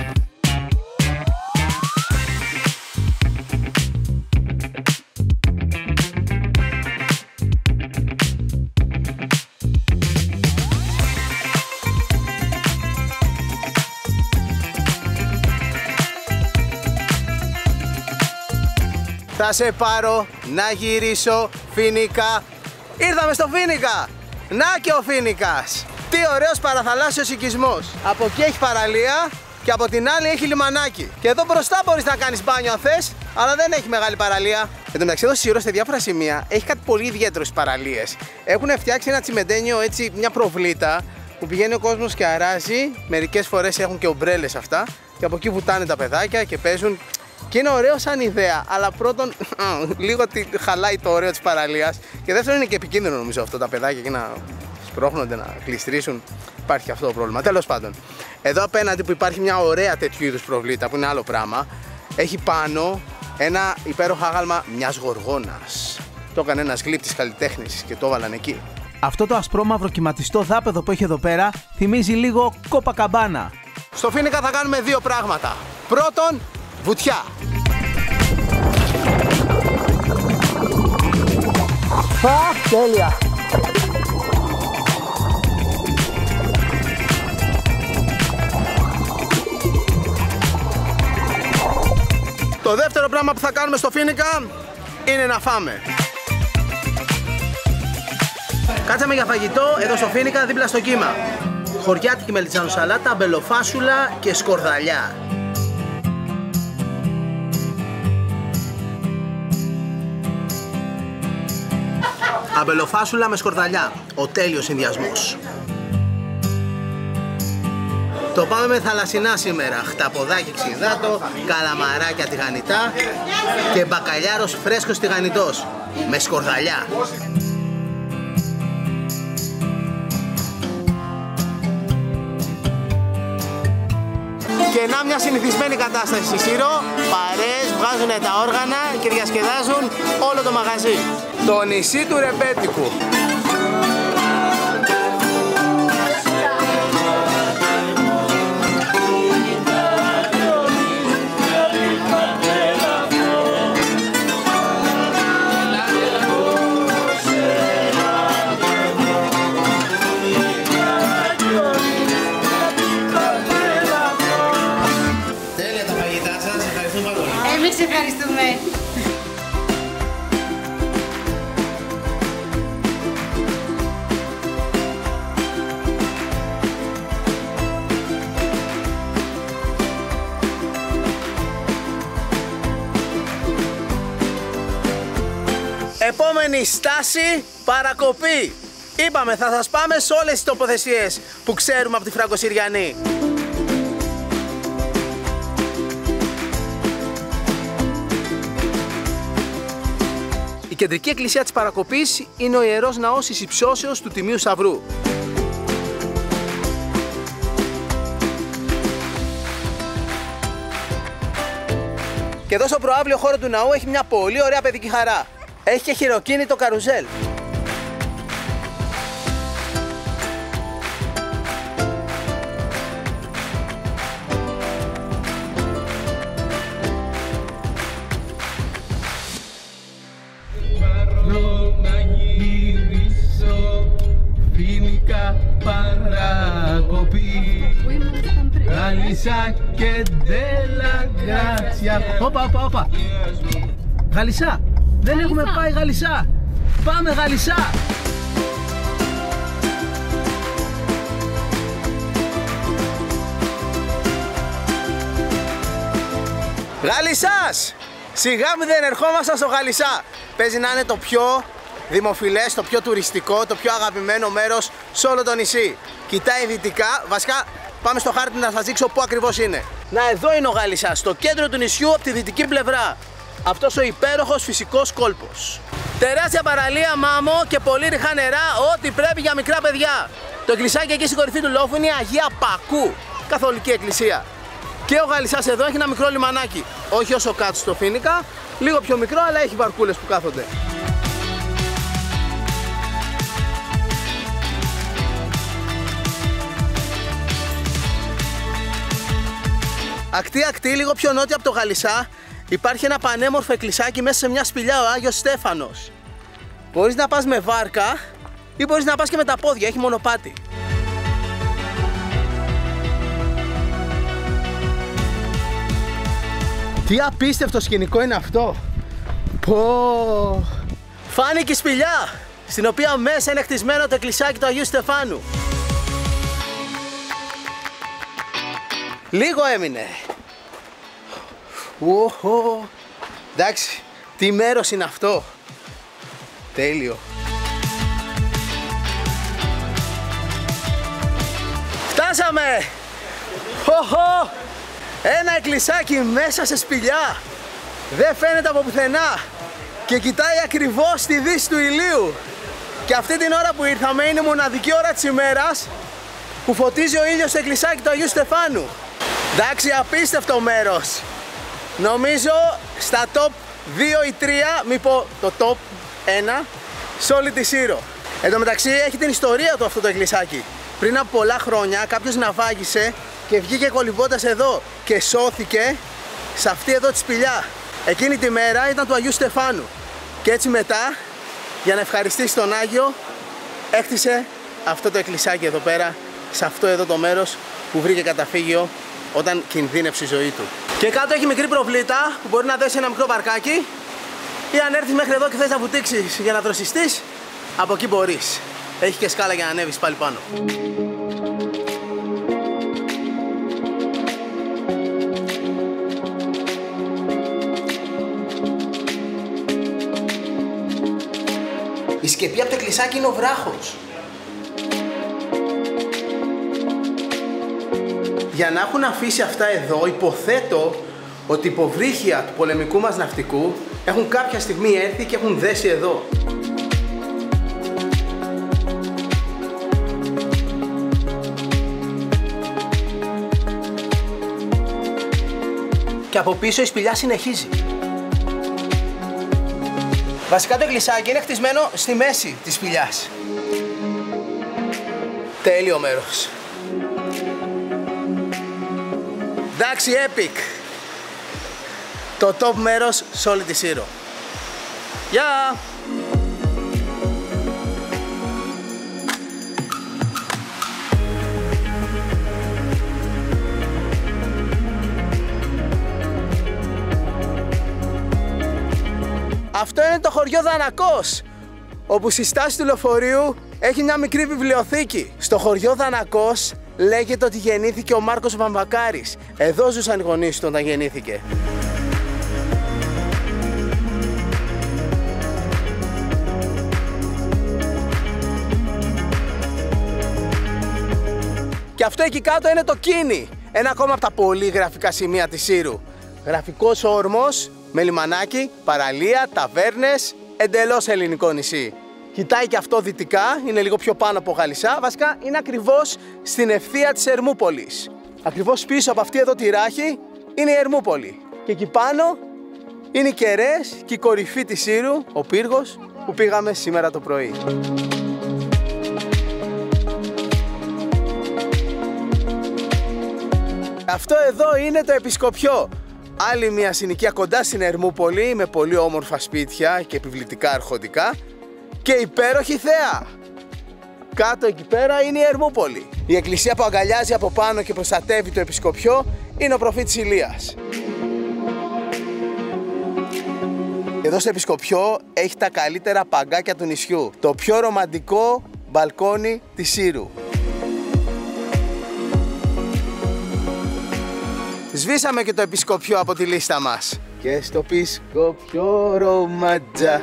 S2: Θα σε πάρω να γυρίσω Φοίνικα. Ήρθαμε στο Φοίνικα. Να και ο Φοίνικας. Τι ωραίος παραθαλάσσιος οικισμός. Από εκεί έχει παραλία και από την άλλη έχει λιμανάκι. Και εδώ μπροστά μπορείς να κάνεις μπάνιο αν θες, αλλά δεν έχει μεγάλη παραλία. Εν τω μεταξύ εδώ στη Σύρο, σε διάφορα σημεία, έχει κάτι πολύ ιδιαίτερο στις παραλίες. Έχουν φτιάξει ένα τσιμεντένιο, έτσι, μια προβλήτα που πηγαίνει ο κόσμος και αράζει. Μερικές φορές έχουν και ομπρέλες αυτά. Και από εκεί βουτάνε τα παιδάκια και παίζουν. Και είναι ωραίο σαν ιδέα, αλλά πρώτον λίγο χαλάει το ωραίο της παραλίας. Και δεύτερον είναι και επικίνδυνο νομίζω αυτό, τα παιδάκια εκεί να σπρώχνονται, να κλειστρήσουν. Υπάρχει και αυτό το πρόβλημα. Τέλος πάντων, εδώ απέναντι που υπάρχει μια ωραία τέτοιου είδους προβλήτα που είναι άλλο πράγμα, έχει πάνω ένα υπέροχο άγαλμα μιας γοργόνας. Το έκανε ένας γλύπτης καλλιτέχνης και το έβαλαν εκεί.
S1: Αυτό το ασπρόμαυρο κυματιστό δάπεδο που έχει εδώ πέρα θυμίζει λίγο Κοπακαμπάνα.
S2: Στο Φοίνικα θα κάνουμε δύο πράγματα. Πρώτον, βουτιά. Τέλεια. Το δεύτερο πράγμα που θα κάνουμε στο Φοίνικα είναι να φάμε. Κάτσαμε για φαγητό εδώ στο Φοίνικα δίπλα στο κύμα. Χωριάτικη μελιτζάνο σαλάτα, αμπελοφάσουλα και σκορδαλιά. Αμπελοφάσουλα με σκορδαλιά, ο τέλειος συνδυασμός. Το πάμε με θαλασσινά σήμερα, χταποδάκι ξιδάτο, καλαμαράκια τηγανιτά και μπακαλιάρος φρέσκος τηγανιτός, με σκορδαλιά. Και να μια συνηθισμένη κατάσταση στη Σύρο, παρέες βγάζουν τα όργανα και διασκεδάζουν όλο το μαγαζί. Το νησί του Ρεμπέτικου.
S5: Εμείς ευχαριστούμε.
S2: Επόμενη στάση, παρακοπή. Είπαμε θα σας πάμε σε όλες τις τοποθεσίες που ξέρουμε από τη Φραγκοσυριανή. Η κεντρική εκκλησία της παρακοπής είναι ο Ιερός Ναός της Υψώσεως του Τιμίου Σταυρού. Και εδώ στο προαύλιο χώρο του ναού έχει μια πολύ ωραία παιδική χαρά. Έχει και χειροκίνητο καρουζέλ. Γαλισσά και Τελαγκράτσια. Όπα. Γαλισσά. Δεν έχουμε πάει Γαλισσά. Πάμε Γαλισσά. Γαλισσάς. Σιγά μην δεν ερχόμασταν στο Γαλισσά. Παίζει να είναι το πιο δημοφιλές, το πιο τουριστικό, το πιο αγαπημένο μέρος σε όλο το νησί. Κοιτάει δυτικά, βασικά πάμε στο χάρτη να σας δείξω πού ακριβώς είναι. Να, εδώ είναι ο Γαλισσάς, στο κέντρο του νησιού από τη δυτική πλευρά. Αυτός ο υπέροχος φυσικός κόλπος. Τεράστια παραλία, μάμο και πολύ ρηχά νερά, ό,τι πρέπει για μικρά παιδιά. Το εκκλησάκι εκεί στην κορυφή του λόφου είναι η Αγία Πακού, καθολική εκκλησία. Και ο Γαλισσάς εδώ έχει ένα μικρό λιμανάκι. Όχι όσο κάτω στο Φοίνικα, λίγο πιο μικρό, αλλά έχει βαρκούλες που κάθονται. Ακτή, λίγο πιο νότια από το Γαλισσά, υπάρχει ένα πανέμορφο εκκλησάκι μέσα σε μια σπηλιά, ο Άγιος Στέφανος. Μπορείς να πας με βάρκα ή μπορείς να πας και με τα πόδια, έχει μονοπάτι. Τι απίστευτο σκηνικό είναι αυτό. Πω. Φάνηκε η σπηλιά, στην οποία μέσα είναι χτισμένο το εκκλησάκι του Αγίου Στεφάνου. Λίγο έμεινε. Εντάξει, τι μέρος είναι αυτό. Τέλειο. Φτάσαμε. Ένα εκκλησάκι μέσα σε σπηλιά. Δεν φαίνεται από πουθενά. Και κοιτάει ακριβώς στη δύση του ηλίου. Και αυτή την ώρα που ήρθαμε είναι η μοναδική ώρα της ημέρας που φωτίζει ο ήλιος στο εκκλησάκι του Αγίου Στεφάνου. Εντάξει, απίστευτο μέρος. Νομίζω στα top 2 ή 3, μη πω το top 1, σε όλη τη Σύρο. Εν τω μεταξύ έχει την ιστορία του αυτό το εκκλησάκι. Πριν από πολλά χρόνια κάποιος ναυάγησε και βγήκε κολυμπώντας εδώ και σώθηκε σε αυτή εδώ τη σπηλιά. Εκείνη τη μέρα ήταν του Αγίου Στεφάνου. Και έτσι μετά, για να ευχαριστήσει τον Άγιο, έκτισε αυτό το εκκλησάκι εδώ πέρα, σε αυτό εδώ το μέρος που βρήκε καταφύγιο όταν κινδύνευσε η ζωή του. Και κάτω έχει μικρή προβλήτα που μπορεί να δέσει ένα μικρό παρκάκι, ή αν έρθεις μέχρι εδώ και θες να βουτήξεις για να δροσιστείς, από εκεί μπορείς. Έχει και σκάλα για να ανέβεις πάλι πάνω. Η σκεπή από το εκκλησάκι είναι ο βράχος. Για να έχουν αφήσει αυτά εδώ, υποθέτω ότι υποβρύχια του πολεμικού μας ναυτικού έχουν κάποια στιγμή έρθει και έχουν δέσει εδώ. Και από πίσω η σπηλιά συνεχίζει. Βασικά το εκκλησάκι είναι χτισμένο στη μέση της σπηλιάς. Τέλειο μέρος. Εντάξει, epic. Το top μέρος σε όλη τη Σύρο. Γεια! Αυτό είναι το χωριό Δανακός, όπου στη στάση του λεωφορείου έχει μια μικρή βιβλιοθήκη. Στο χωριό Δανακός λέγεται ότι γεννήθηκε ο Μάρκος Βαμβακάρης. Εδώ ζούσαν οι γονείς του όταν γεννήθηκε. Και αυτό εκεί κάτω είναι το Κίνι, ένα ακόμα από τα πολύ γραφικά σημεία της Σύρου. Γραφικός όρμος με λιμανάκι, παραλία, ταβέρνες, εντελώς ελληνικό νησί. Κοιτάει και αυτό δυτικά, είναι λίγο πιο πάνω από Γαλισσά, βασικά είναι ακριβώς στην ευθεία της Ερμούπολης. Ακριβώς πίσω από αυτή εδώ τη ράχη είναι η Ερμούπολη. Και εκεί πάνω είναι οι Κεραίες και η κορυφή της Σύρου, ο πύργος που πήγαμε σήμερα το πρωί. Αυτό εδώ είναι το Επισκοπιό. Άλλη μια συνοικία κοντά στην Ερμούπολη με πολύ όμορφα σπίτια και επιβλητικά αρχοντικά και υπέροχη θέα. Κάτω εκεί πέρα είναι η Ερμούπολη. Η εκκλησία που αγκαλιάζει από πάνω και προστατεύει το Επισκοπιό είναι ο προφήτης Ηλίας. Εδώ στο Επισκοπιό έχει τα καλύτερα παγκάκια του νησιού. Το πιο ρομαντικό μπαλκόνι της Σύρου. Σβήσαμε και το Επισκοπιό από τη λίστα μας. Και στο Επισκοπιό ρομαντζά.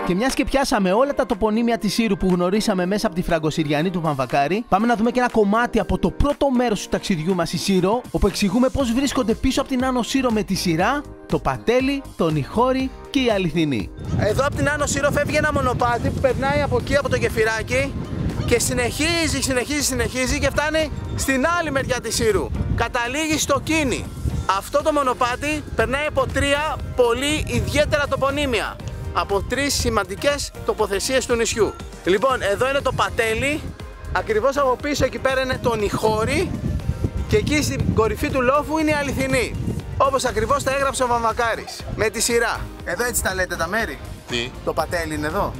S1: Και μιας και πιάσαμε όλα τα τοπονύμια της Σύρου που γνωρίσαμε μέσα από τη Φραγκοσυριανή του Βαμβακάρη, πάμε να δούμε και ένα κομμάτι από το πρώτο μέρος του ταξιδιού μας στη Σύρο, όπου εξηγούμε πώς βρίσκονται πίσω από την Άνω Σύρο με τη σειρά, το Πατέλι, τον Ιχώρη και η Αληθινή.
S2: Εδώ από την Άνω Σύρο φεύγει ένα μονοπάτι που περνάει από εκεί από το Γεφυράκι και συνεχίζει και φτάνει στην άλλη μεριά της Σύρου. Καταλήγει στο Κίνι. Αυτό το μονοπάτι περνάει από 3 πολύ ιδιαίτερα τοπονύμια, από 3 σημαντικές τοποθεσίες του νησιού. Λοιπόν, εδώ είναι το Πατέλι, Ακριβώς από πίσω εκεί πέρα είναι το Νιχώρι και εκεί στην κορυφή του λόφου είναι η Αληθινή. Όπως ακριβώς τα έγραψε ο Βαμβακάρης, με τη σειρά. Εδώ έτσι τα λέτε τα μέρη.
S6: Τι?
S2: Το πατέλι είναι εδώ.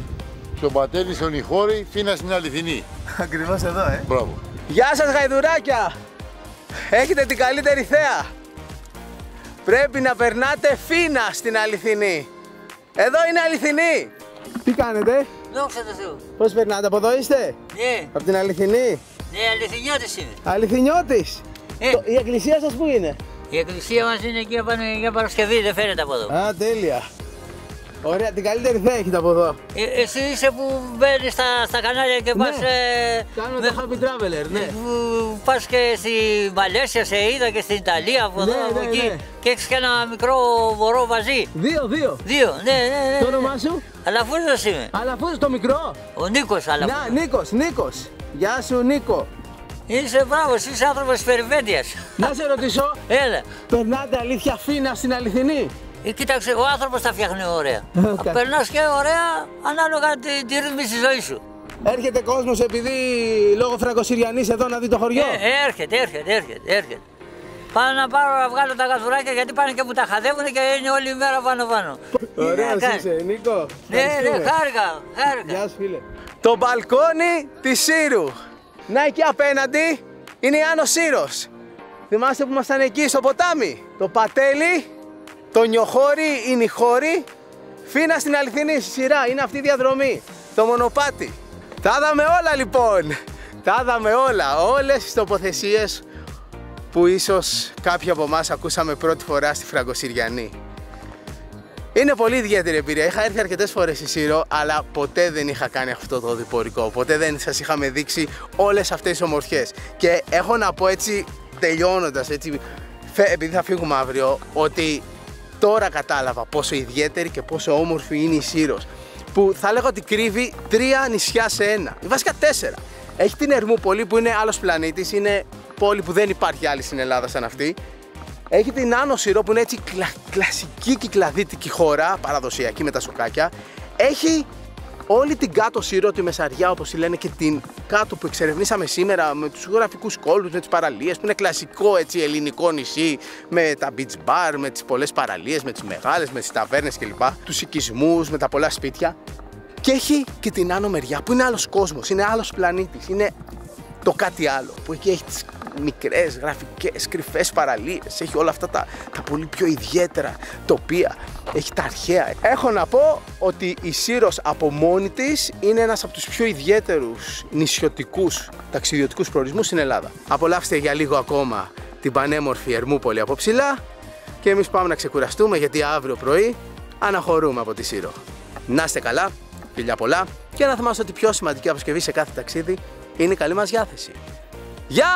S6: Στο πατέλι, στον Νιχώρι, Φίνα στην Αληθινή.
S2: Ακριβώς εδώ,
S6: Μπράβο.
S2: Γεια σας γαϊδουράκια! Έχετε την καλύτερη θέα. Πρέπει να περνάτε Φίνα στην Αληθινή. Εδώ είναι Αληθινή. Τι κάνετε?
S7: Δόξα τω Θεώ.
S2: Πώς περνάτε, από εδώ είστε?
S7: Ναι,
S2: Από την Αληθινή?
S7: ναι, αληθινιώτης είμαι.
S2: Αληθινιώτης. Η εκκλησία σας πού είναι?
S7: Η εκκλησία μας είναι εκεί απάνω για Παρασκευή, δεν φαίνεται από εδώ.
S2: Α, τέλεια. Ωραία, την καλύτερη θέα έχετε από εδώ.
S7: Εσύ είσαι που μπαίνεις στα κανάλια και πας...
S2: Κάνω το Happy Traveler, ναι.
S7: Που πας και στη Μαλέσια, σε είδα και στην Ιταλία, από εδώ, από εκεί. Και έχεις και ένα μικρό μωρό μαζί.
S2: Δύο.
S7: Δύο, ναι.
S2: Το όνομά σου?
S7: Αλαφούζος είμαι.
S2: Αλαφούζος το μικρό.
S7: Ο Νίκος Αλαφούζος.
S2: Να, Νίκος. Γεια σου, Νίκο.
S7: Είσαι μπράβος, είσαι άνθρωπος της περιπέτειας.
S2: Να σε ρωτήσω,
S7: Έλα.
S2: περνάτε αλήθεια Φίνα στην Αληθινή?
S7: Κοίταξε, ο άνθρωπος τα φτιάχνει ωραία. Περνάς και ωραία ανάλογα τη ρύθμιση της ζωής σου.
S2: Έρχεται κόσμος επειδή λόγω Φραγκοσυριανής εδώ να δει το χωριό.
S7: Έρχεται. Πάω να βγάλω τα γαδουράκια γιατί πάνε και μου τα χαδεύουν και είναι όλη η μέρα πάνω.
S2: Ωραίος είσαι, Νίκο.
S7: Ναι, χάρηκα.
S2: Γεια σου, φίλε. Το μπαλκόνι της Σύρου. Να, εκεί απέναντι είναι η Άνω Σύρος. Θυμάστε που ήμασταν εκεί στο ποτάμι? Το πατέλι, το Νιοχώρι, η Νιχώρι, Φίνα στην Αληθινή, στη σειρά. Είναι αυτή η διαδρομή. Το μονοπάτι. Τα είδαμε όλα λοιπόν. Τα είδαμε όλα. Όλες τις τοποθεσίες που ίσως κάποιοι από εμάς ακούσαμε πρώτη φορά στη Φραγκοσυριανή. Είναι πολύ ιδιαίτερη εμπειρία. Είχα έρθει αρκετές φορές στη Σύρο, αλλά ποτέ δεν είχα κάνει αυτό το διπορικό. Ποτέ δεν σας είχαμε δείξει όλες αυτές τις ομορφιές. Και έχω να πω έτσι, τελειώνοντας, έτσι, επειδή θα φύγουμε αύριο, ότι τώρα κατάλαβα πόσο ιδιαίτερη και πόσο όμορφη είναι η Σύρος. Που θα λέγω ότι κρύβει 3 νησιά σε ένα. Βασικά 4. Έχει την Ερμούπολη που είναι άλλος πλανήτης, είναι πόλη που δεν υπάρχει άλλη στην Ελλάδα σαν αυτή. Έχει την Άνω Σύρο που είναι έτσι κλασική κυκλαδίτικη χώρα, παραδοσιακή με τα σοκάκια. Έχει όλη την κάτω Σύρο, τη Μεσαριά όπως τη λένε, και την κάτω που εξερευνήσαμε σήμερα με τους γραφικούς κόλπους, με τις παραλίες που είναι κλασικό έτσι ελληνικό νησί, με τα beach bar, με τις πολλές παραλίες, με τις μεγάλες, με τις ταβέρνες κλπ. Τους οικισμούς, με τα πολλά σπίτια. Και έχει και την άνω μεριά που είναι άλλος κόσμος, είναι άλλος πλανήτης, είναι το κάτι άλλο. Που εκεί έχει τις μικρές, γραφικές, κρυφές παραλίες, έχει όλα αυτά τα πολύ πιο ιδιαίτερα τοπία, έχει τα αρχαία. Έχω να πω ότι η Σύρος από μόνη της είναι ένας από τους πιο ιδιαίτερους νησιωτικούς ταξιδιωτικούς προορισμούς στην Ελλάδα. Απολαύστε για λίγο ακόμα την πανέμορφη Ερμούπολη από ψηλά και εμείς πάμε να ξεκουραστούμε γιατί αύριο πρωί αναχωρούμε από τη Σύρο. Να είστε καλά, φιλιά πολλά και να θυμάστε ότι η πιο σημαντική αποσκευή σε κάθε ταξίδι είναι η καλή μας διάθεση. Γεια!